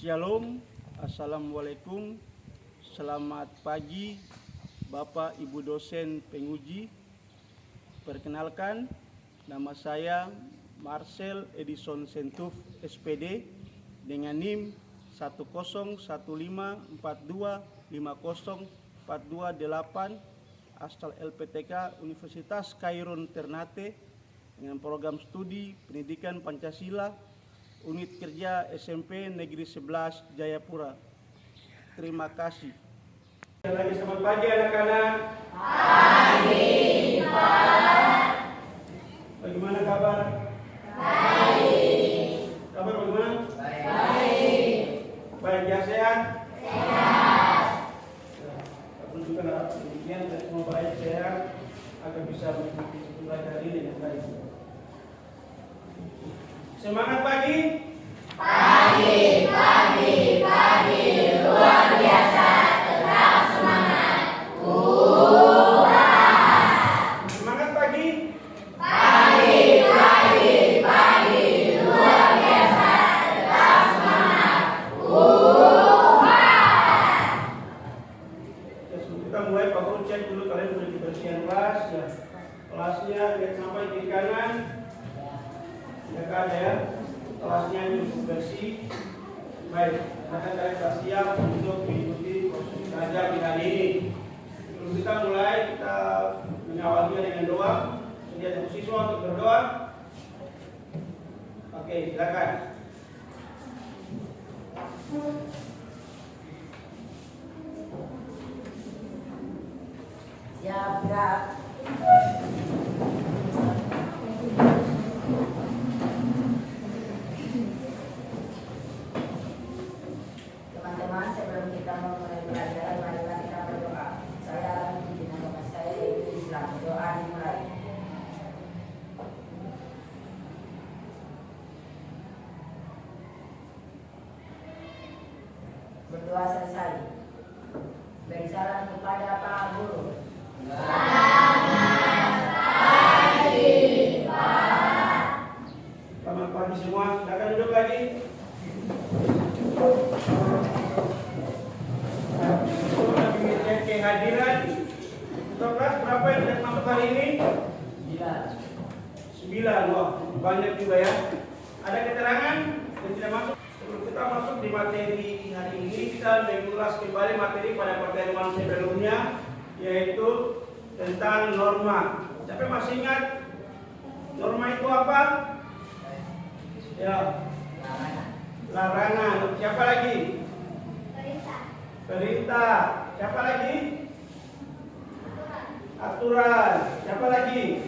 Shalom, Assalamualaikum, selamat pagi Bapak Ibu dosen penguji. Perkenalkan, nama saya Marcel Edison Sentuf SPD dengan NIM 10154250428 asal LPTK Universitas Khairun Ternate dengan program studi Pendidikan Pancasila Unit Kerja SMP Negeri 11 Jayapura. Terima kasih. Lagi selamat pagi anak-anak. Pagi, Pak. Bagaimana kabar? Baik. Kabar bagaimana? Baik. Baik ya, sehat? Sehat. Menunjukkan harap demikian dan semua baik sehat agar bisa mengikuti pelajaran ini dengan baik. Semangat pagi. Pagi, luar biasa, tetap semangat. Semangat pagi. Pagi, luar biasa, tetap semangat. Ya, sebelum kita mulai, Pak Guru cek dulu kalian sudah dibersihkan kelas. Ya. Kelasnya lihat sampai kiri kanan. Ya kan ya, kelasnya cukup bersih. Baik, akan kalian sudah siap untuk mengikuti proses belajar di hari ini. Sebelum kita mulai, kita mengawalinya dengan doa. Sedia untuk siswa untuk berdoa. Oke, silakan. Siap, gerak. Teman-teman, sebelum kita memulai pelajaran, marilah kita berdoa. Saya akan pimpin agama saya, yaitu Islam. Doa dimulai. Berdoa selesai. Beri salam kepada Pak Guru. Selamat pagi semua, silakan duduk lagi. Kehadiran untuk kelas berapa yang tidak masuk hari ini? 9. Wah, banyak juga ya. Ada keterangan yang tidak masuk? Sebelum kita masuk di materi hari ini, kita mengulas kembali materi pada pertemuan sebelumnya, yaitu tentang norma. Siapa masih ingat norma itu apa? Ya, larangan. Siapa lagi? Perintah. Siapa lagi? Aturan. Siapa lagi?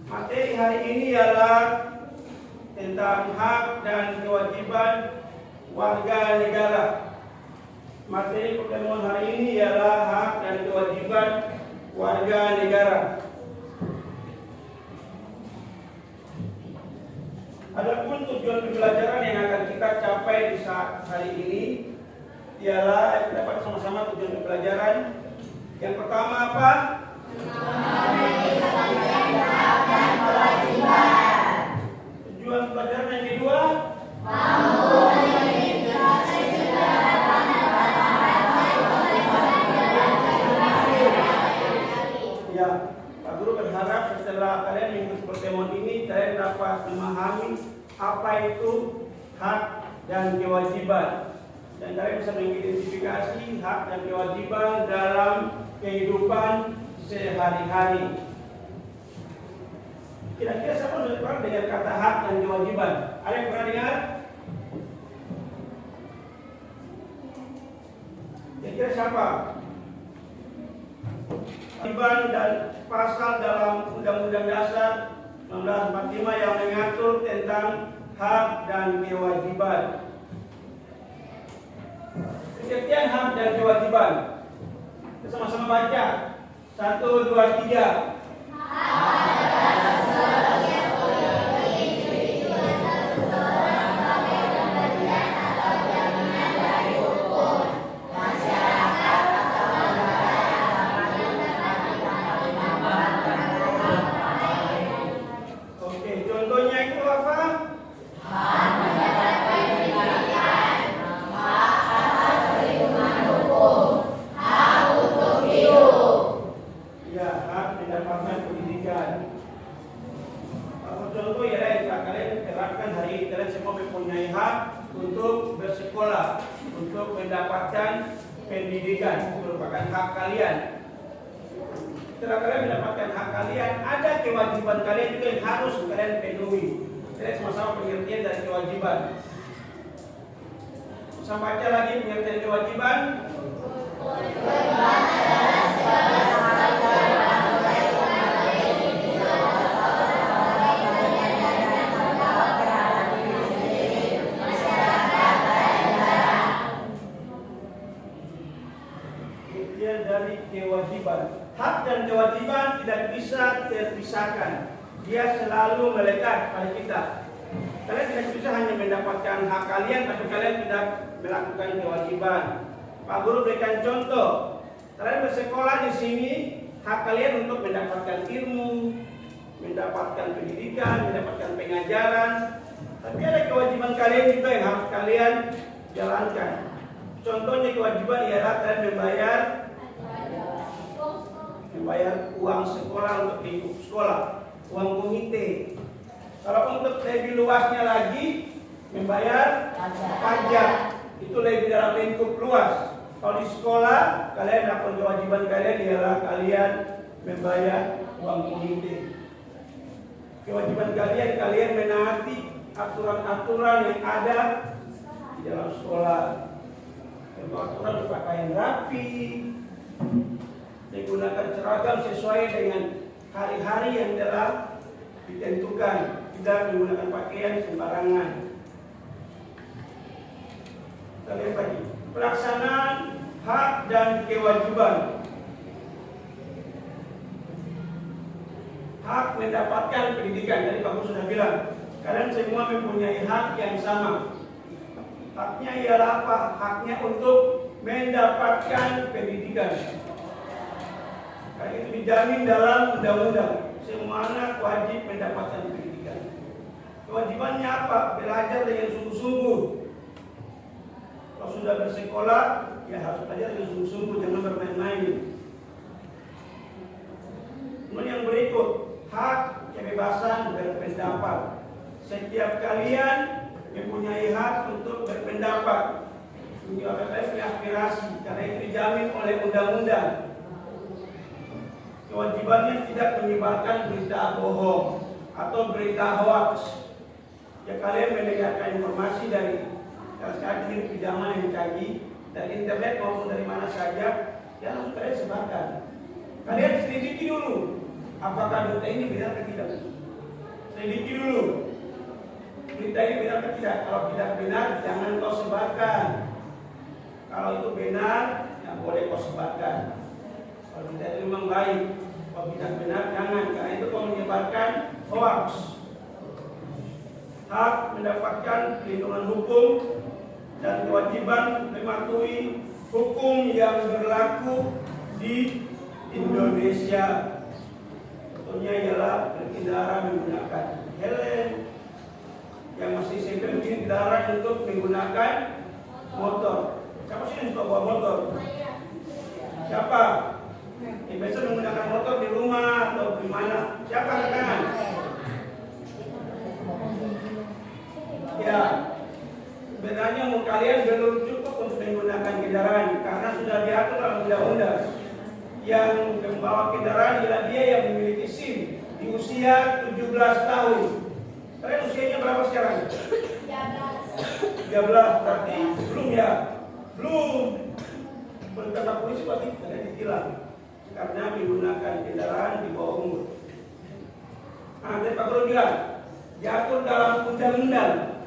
Materi hari ini ialah tentang hak dan kewajiban warga negara. Materi pertemuan hari ini ialah hak dan kewajiban warga negara. Adapun tujuan pembelajaran yang akan kita capai di saat hari ini ialah dapat sama-sama tujuan pembelajaran. Yang pertama apa? Tujuan pelajaran yang kedua? Ya, Pak Guru berharap setelah kalian mengikuti pertemuan ini, kalian dapat memahami apa itu hak dan kewajiban. Dan kalian bisa mengidentifikasi hak dan kewajiban dalam kehidupan sehari-hari. Kira-kira siapa yang pernah dengar kata hak dan kewajiban? Ada yang pernah dengar? Kira-kira siapa? Kewajiban dan pasal dalam Undang-Undang Dasar 1945 yang mengatur tentang hak dan kewajiban. Pengertian hak dan kewajiban. Kita sama-sama baca. 1, 2, 3. Oke, contohnya itu apa? Hak mendapatkan pendidikan. kalian semua mempunyai hak untuk bersekolah, untuk mendapatkan pendidikan, itu merupakan hak kalian. Setelah kalian mendapatkan hak kalian, ada kewajiban kalian juga yang harus kalian penuhi. Kalian sama-sama pengertian dari kewajiban. Saya baca lagi pengertian kewajiban. Dari kewajiban, hak dan kewajiban tidak bisa terpisahkan. Dia selalu melekat pada kita. Kalian tidak bisa hanya mendapatkan hak kalian, tapi kalian tidak melakukan kewajiban. Pak Guru berikan contoh. Kalian bersekolah di sini, hak kalian untuk mendapatkan ilmu, mendapatkan pendidikan, mendapatkan pengajaran. Tapi ada kewajiban kalian juga yang harus kalian jalankan. Contohnya kewajiban ialah kalian membayar uang sekolah untuk hidup sekolah, uang komite. Kalau untuk lebih luasnya lagi, membayar pajak. Itu lebih dalam lingkup luas. Kalau di sekolah, kalian melakukan kewajiban kalian ialah kalian membayar uang komite. Kewajiban kalian menaati aturan-aturan yang ada di dalam sekolah. Aturan berpakaian rapi, menggunakan seragam sesuai dengan hari-hari yang telah ditentukan, tidak menggunakan pakaian sembarangan. Kita lihat lagi pelaksanaan hak dan kewajiban. Hak mendapatkan pendidikan, tadi Pak Guru sudah bilang, kalian semua mempunyai hak yang sama. Haknya ialah apa? Haknya untuk mendapatkan pendidikan. Karena itu dijamin dalam undang-undang. Semua anak wajib mendapatkan pendidikan. Kewajibannya apa? Belajar dengan sungguh-sungguh. Kalau sudah bersekolah, ya harus belajar dengan sungguh-sungguh, jangan bermain-main. Kemudian yang berikut, hak kebebasan berpendapat. Setiap kalian mempunyai hak untuk berpendapat, menyuarakan aspirasi, karena itu dijamin oleh undang-undang. Kewajibannya tidak menyebarkan berita bohong atau berita hoax. Ya, kalian mendengarkan informasi dari kajian pinjaman yang canggih dari internet maupun dari mana saja, ya harus kalian sebarkan. Kalian selidiki dulu, apakah berita ini benar atau tidak. Selidiki dulu. Berita ini benar atau tidak? Kalau tidak benar, jangan kau sebarkan. Kalau itu benar, ya boleh kau sebarkan. Kalau tidak itu memang baik. Kalau tidak benar, jangan. Karena itu kau menyebarkan hoax. Hak mendapatkan perlindungan hukum dan kewajiban mematuhi hukum yang berlaku di Indonesia. Contohnya ialah berkendara menggunakan helm. Yang masih SMP mungkin dilarang untuk menggunakan motor. Siapa sih yang suka bawa motor? Siapa? Yang biasa menggunakan motor di rumah atau di mana? Siapa angkat tangan? Ya, sebenarnya umur kalian belum cukup untuk menggunakan kendaraan karena sudah diatur dalam undang-undang. Yang membawa kendaraan adalah dia yang memiliki SIM di usia 17 tahun. Kalian usianya berapa sekarang? 13, berarti belum ya? Belum. Berkata polisi pasti kalian ditilang karena menggunakan kendaraan di bawah umur. Nah, tadi Pak Guru bilang diatur dalam undang-undang.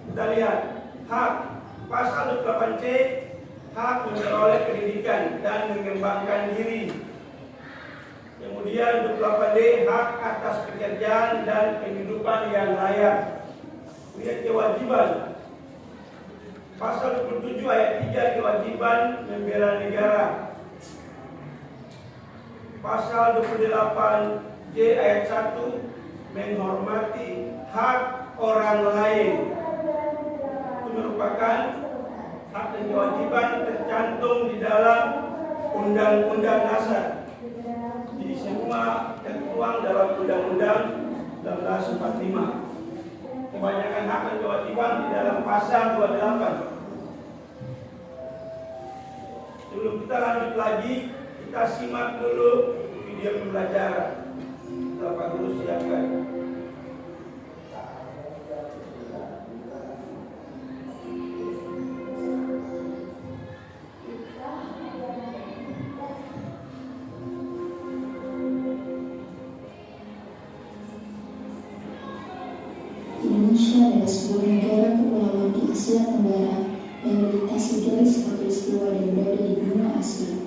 Kita lihat hak pasal 28C, hak memperoleh pendidikan dan mengembangkan diri. Kemudian 28D, hak atas pekerjaan dan kehidupan yang layak. Kemudian kewajiban. Pasal 27 ayat 3, kewajiban membela negara. Pasal 28J ayat 1, menghormati hak orang lain. Itu merupakan hak dan kewajiban tercantum di dalam Undang-Undang Dasar. Jadi semua tertuang dalam Undang-Undang 1945. kebanyakan hak dan kewajiban di dalam pasal 28. Sebelum kita lanjut lagi, kita simak dulu video pembelajaran. Bapak Guru siapkan. Indonesia adalah sebuah negara kepulauan di Asia Tenggara yang melintasi garis khatulistiwa dan berada di benua Asia.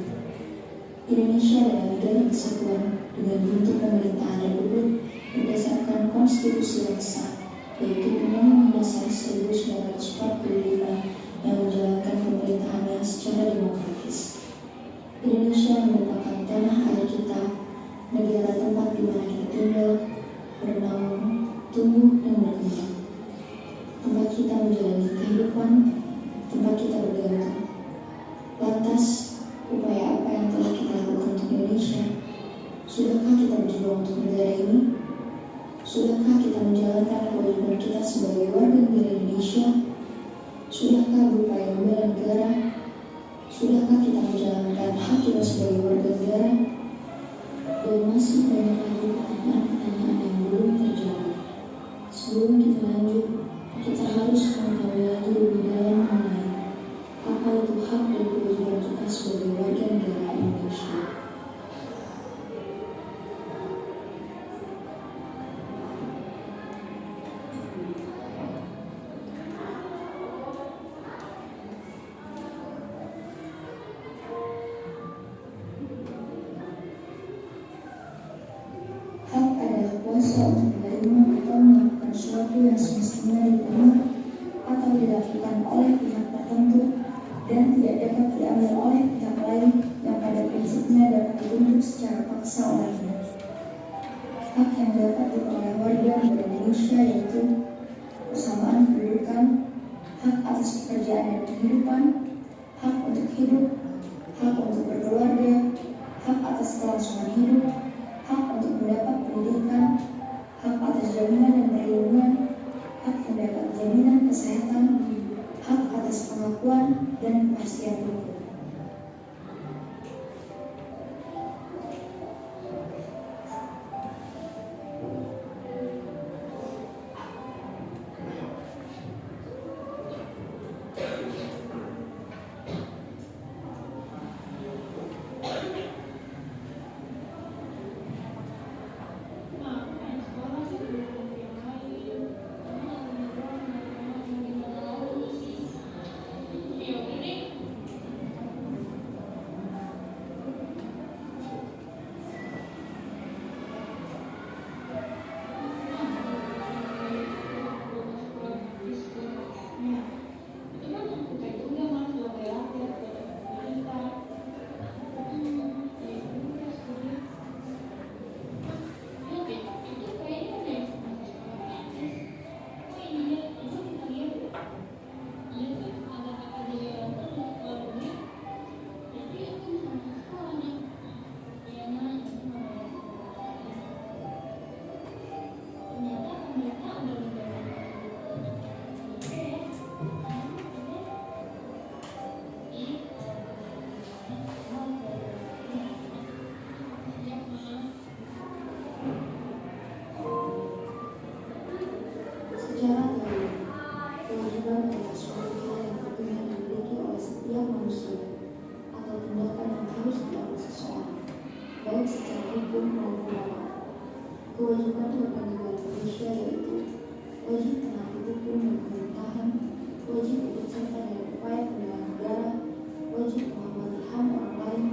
Indonesia adalah negara kesatuan dengan bentuk pemerintahan republik berdasarkan konstitusi yang sah, yaitu Undang-Undang Dasar 1945 yang menjalankan pemerintahannya secara demokratis. Indonesia merupakan tanah air kita, negara tempat di mana kita tinggal, bernaung, tumbuh dan berkembang. Tempat kita menjalani kehidupan, tempat kita bergantung. Lantas, upaya apa yang telah kita lakukan untuk Indonesia? Sudahkah kita berjuang untuk negara ini? Sudahkah kita menjalankan kewajiban kita sebagai warga negara Indonesia? Sudahkah berupaya membela negara? Sudahkah kita menjalankan hak kita sebagai warga negara? Dan masih banyak lagi pertanyaan-pertanyaan yang belum terjawab. Sebelum kita lanjut, kita harus mengetahui lagi lebih dalam mengenai apa itu hak dan kewajiban kita sebagai warga negara Indonesia. Hak adalah kuasa untuk menerima atau melakukan sesuatu yang semestinya diterima atau dilakukan oleh pihak tertentu dan tidak dapat diambil oleh pihak lain yang pada prinsipnya dapat dituntut secara paksa olehnya. Hak yang dapat diperoleh warga negara Indonesia yaitu kesamaan kedudukan, hak atas pekerjaan dan kehidupan, hak untuk hidup, hak untuk berkeluarga, hak atas kelangsungan hidup, hak untuk mendapat pendidikan, hak atas jaminan dan perlindungan, hak mendapat jaminan kesehatan, hak atas pengakuan dan kepastian hukum. Secara teori, kewajiban adalah suatu hal yang tentunya dimiliki oleh setiap manusia atau tindakan yang harus diambil seseorang, baik secara hukum maupun moral. Kewajiban warga negara Indonesia yaitu wajib menaati hukum dan pemerintahan, wajib ikut serta dalam upaya pembelaan negara, wajib menghormati HAM orang lain,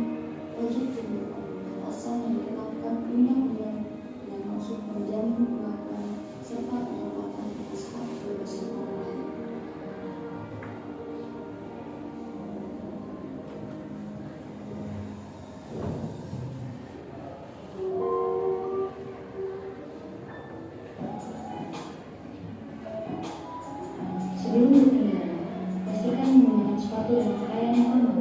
wajib tunduk pada batasan yang ditetapkan undang-undang dengan maksud menjamin pengakuan serta penghormatan atas hak kebebasan orang lain. Sebelum berkendara, pastikan menggunakan sepatu dan pakaian yang aman.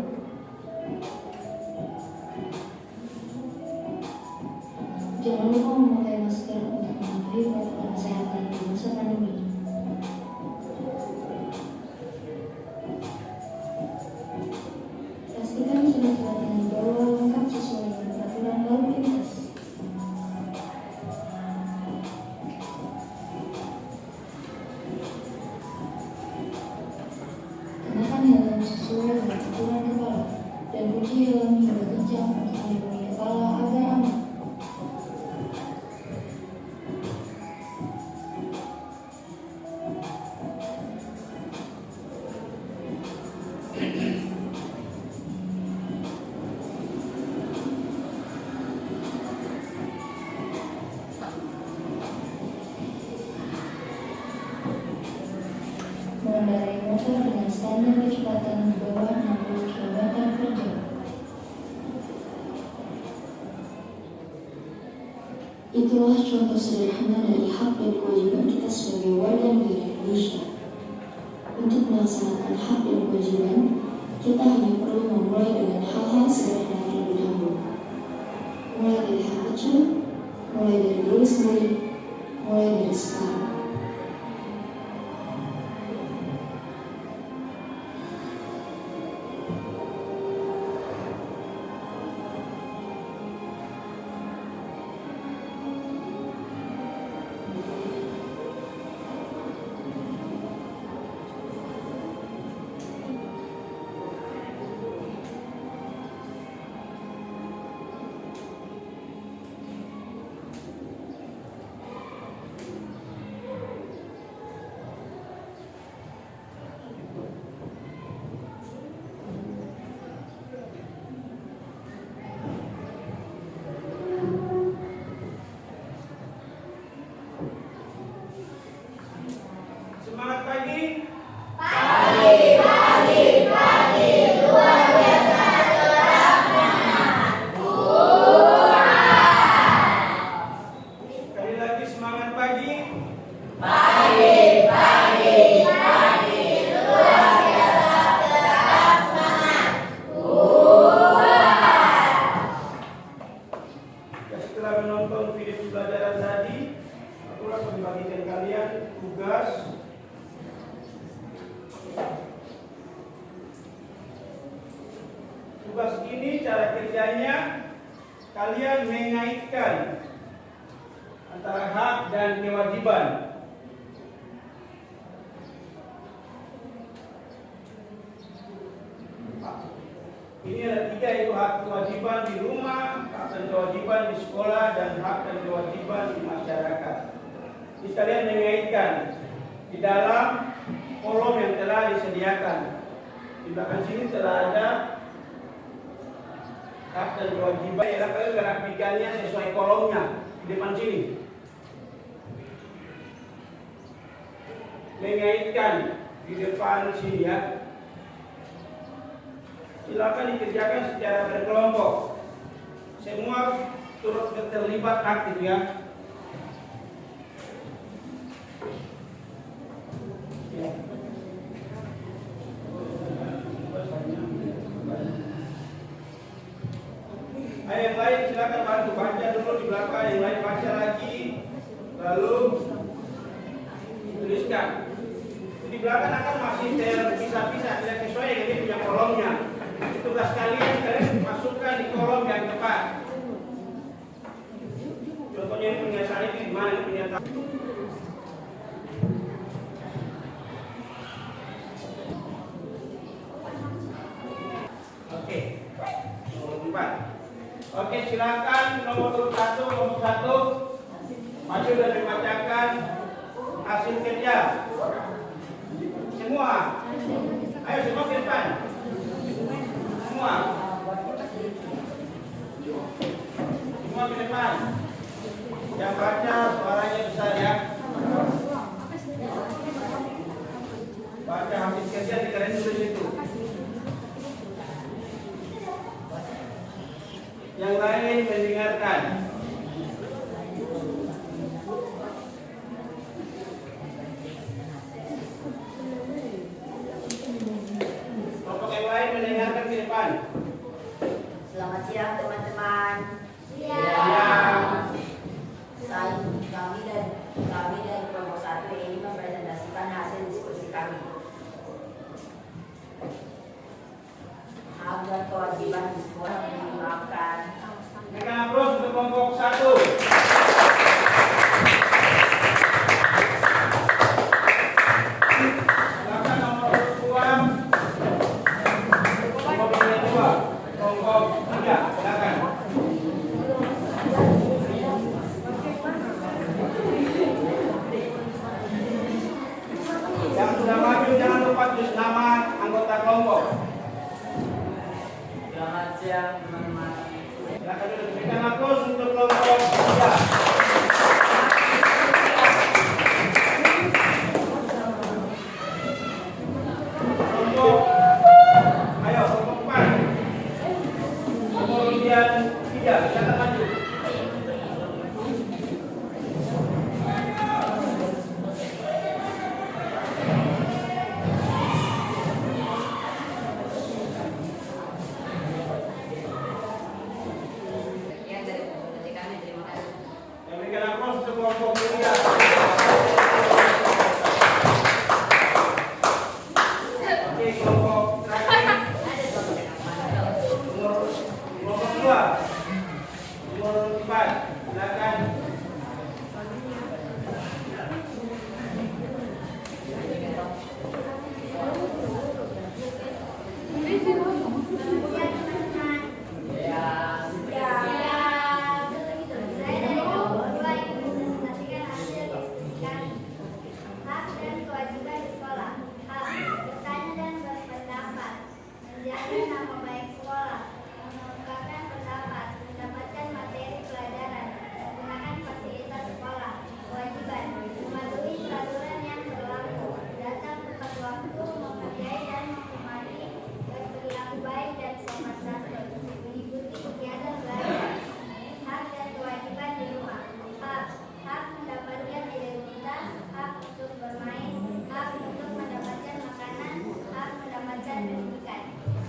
Jangan lupa memakai masker untuk mematuhi protokol kesehatan di masa pandemi. kebutuhan yang dibawa lengkap sesuai dengan peraturan lalu lintas. Kenakan helm sesuai dengan aturan kepala dan kunci helm hingga kencang untuk melindungi kepala agar aman. Mengendarai motor dengan standar kecepatan di bawah 60 km per jam. Itulah contoh sederhana dari hak dan kewajiban kita sebagai warga negara Indonesia. Untuk melaksanakan hak dan kewajiban, kita hanya perlu memulai dengan hal-hal sederhana terlebih dahulu. Mulai dari hal kecil, mulai dari diri sendiri, mulai dari sekarang. Semangat pagi. Sekali lagi semangat pagi. Ya, setelah menonton video pembelajaran tadi, aku akan membagikan kalian tugas. Tugas ini cara kerjanya kalian mengaitkan antara hak dan kewajiban. Ini ada 3, yaitu hak kewajiban di rumah, hak dan kewajiban di sekolah, dan hak dan kewajiban di masyarakat. Jadi kalian mengaitkan di dalam kolom yang telah disediakan. Di belakang sini telah ada hak dan kewajiban. Ya, kalian grafikannya sesuai kolomnya di depan sini. Mengaitkan di depan sini ya. Silakan dikerjakan secara berkelompok. Semua turut terlibat aktif ya. Ayo yang lain silakan bantu baca dulu di belakang, yang lain baca lagi, lalu tuliskan. Di belakang akan masih terpisah-pisah, tidak sesuai dengan ini punya kolomnya. Tugas kalian masukkan di kolom yang tepat. Contohnya ini punya saya di mana ini punya. Oke, nomor 4. Oke, silakan nomor 1 maju dan membacakan hasil kerja. Semua, ayo semua ke depan. Semua ke depan. Yang baca suaranya besar ya. Baca hasil kerja di kalian tulis itu. Yang lain mendengarkan. Kelompok yang lain mendengarkan ke depan. Selamat siang teman-teman. Kami dari kelompok 1 ini mempresentasikan hasil diskusi kami. Hak dan kewajiban lupa tulis nama anggota kelompok. Selamat siang teman-teman. Silakan berikan aplaus untuk kelompok 3. Kelompok, ayo kelompok 4. Kemudian 3, silakan maju. Ya, dari presentasi kami, terima kasih. Berikan aplaus untuk kelompok 3. Oke, kelompok terakhir. Kelompok 2. Nomor 4. Silakan.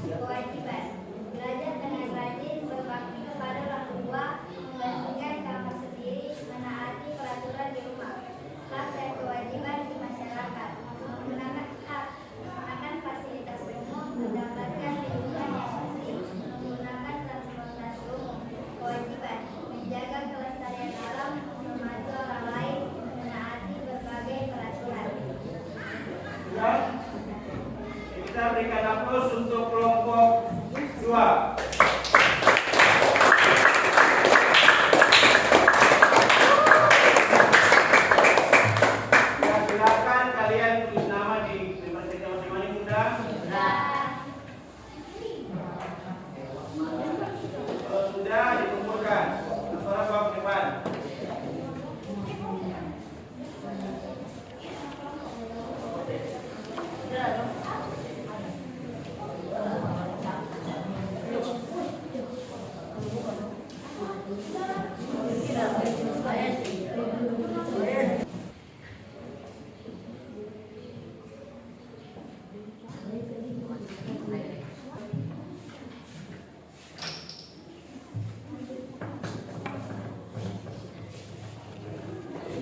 Kewajiban belajar dengan rajin, berbakti kepada orang tua, membersihkan kamar sendiri, menaati peraturan di rumah. Hak dan kewajiban di masyarakat, menggunakan hak, menggunakan fasilitas umum, mendapatkan lingkungan yang bersih, menggunakan transportasi umum. Kewajiban menjaga kelestarian alam, membantu orang lain, menaati berbagai peraturan. Ya. Kita berikan aplaus untuk kelompok 2. Ya, silakan kalian tulis nama di tempat masing-masing mudah. Kalau sudah dikumpulkan, suara bawa ke depan.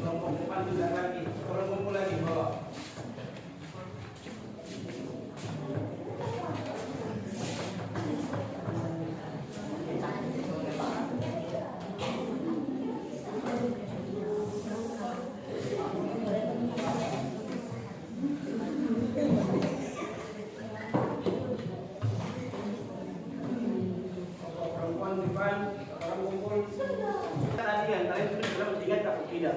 Kelompok depan sudah lagi, kalau kumpul lagi bawa. Perempuan depan, orang kumpul. Tadi yang kalian sudah bilang masih ingat atau tidak?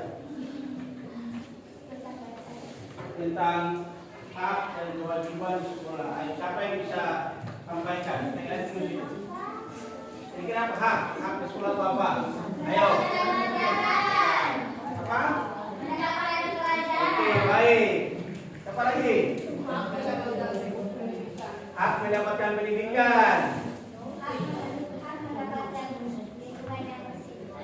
Tentang hak dan kewajiban di sekolah. Ayo, siapa yang bisa sampaikan? Kalian dulu. Kira-kira apa hak? Hak di sekolah itu apa? Ayo. Apa? Oke, baik. Siapa lagi? Hak mendapatkan pendidikan.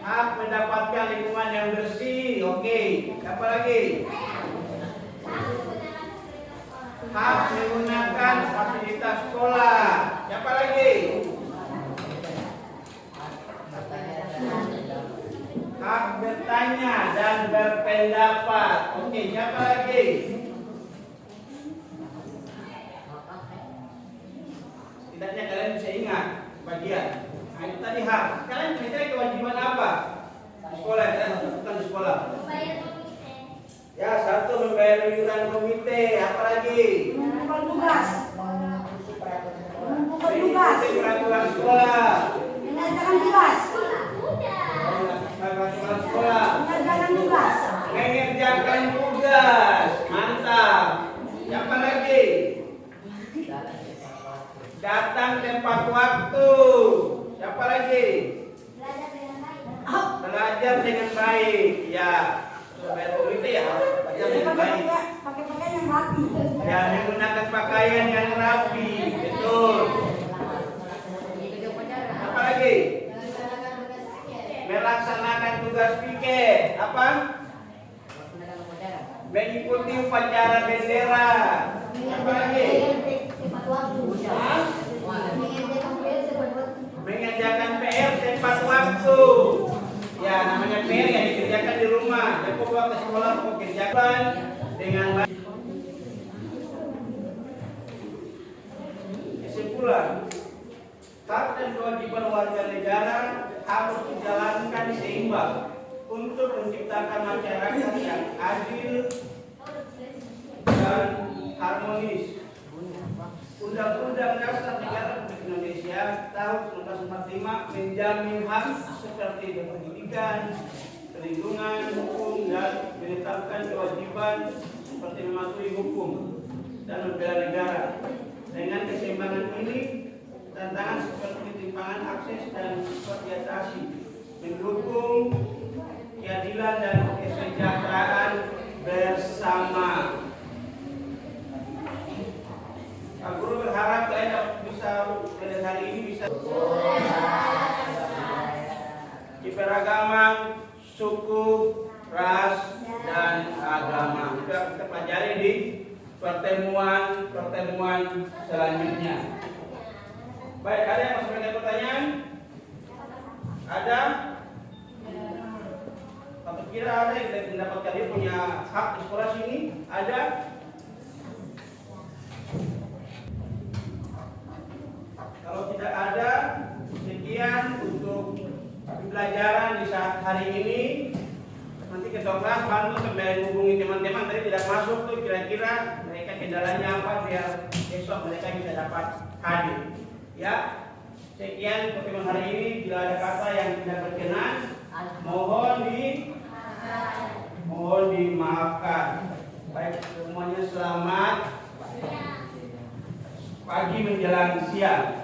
Hak mendapatkan lingkungan yang bersih. Oke. Siapa lagi? Hak menggunakan fasilitas sekolah. Siapa lagi? Hak bertanya dan berpendapat. Oke, siapa lagi? Setidaknya kalian bisa ingat bagian. Nah, itu tadi hak. Kalian kira-kira kewajiban apa di sekolah? Kalian lakukan di sekolah. Ya, satu membayar iuran komite. Apa lagi? Mengumpulkan tugas. Mengumpulkan tugas. Peraturan sekolah. Mengerjakan tugas. Peraturan sekolah. Mengerjakan tugas. Mengerjakan tugas. Mantap. Siapa lagi? lagi? Datang tepat waktu. Siapa lagi? Belajar dengan baik. Belajar dengan baik. Ya. Supaya itu ya. Belajar dengan baik. Pakai pakaian yang rapi. Ya, menggunakan pakaian yang rapi. Betul. Apa lagi? Melaksanakan tugas piket. Apa? Mengikuti upacara bendera. Apa lagi? Hah? Mengerjakan PR tepat waktu. Ya, namanya PR yang dikerjakan di rumah. Jadi bawa ke sekolah mau kerjakan dengan baik. Kesimpulan, hak dan kewajiban warga negara harus dijalankan seimbang untuk menciptakan masyarakat yang adil dan harmonis. Undang-Undang Dasar Negara Republik Indonesia tahun 1945 menjamin hak seperti berpendidikan, perlindungan hukum, dan menetapkan kewajiban seperti mematuhi hukum dan membela negara. Dengan keseimbangan ini, tantangan seperti ketimpangan akses dan dapat diatasi, mendukung keadilan dan kesejahteraan bersama. Pak Guru berharap kalian bisa pada hari ini bisa keberagaman suku, ras, dan agama. Sudah kita pelajari di pertemuan selanjutnya. Baik, ada yang masih ada pertanyaan? Ada? Atau kira ada yang mendapatkan dia punya hak di sekolah sini? Ada? Kalau tidak ada, sekian untuk pembelajaran di saat hari ini. Nanti ketua kelas bantu kembali hubungi teman-teman tadi tidak masuk tuh kira-kira mereka kendalanya apa biar besok mereka bisa dapat hadir. Ya, sekian pertemuan hari ini. Bila ada kata yang tidak berkenan, mohon dimaafkan. Baik, semuanya selamat pagi menjelang siang.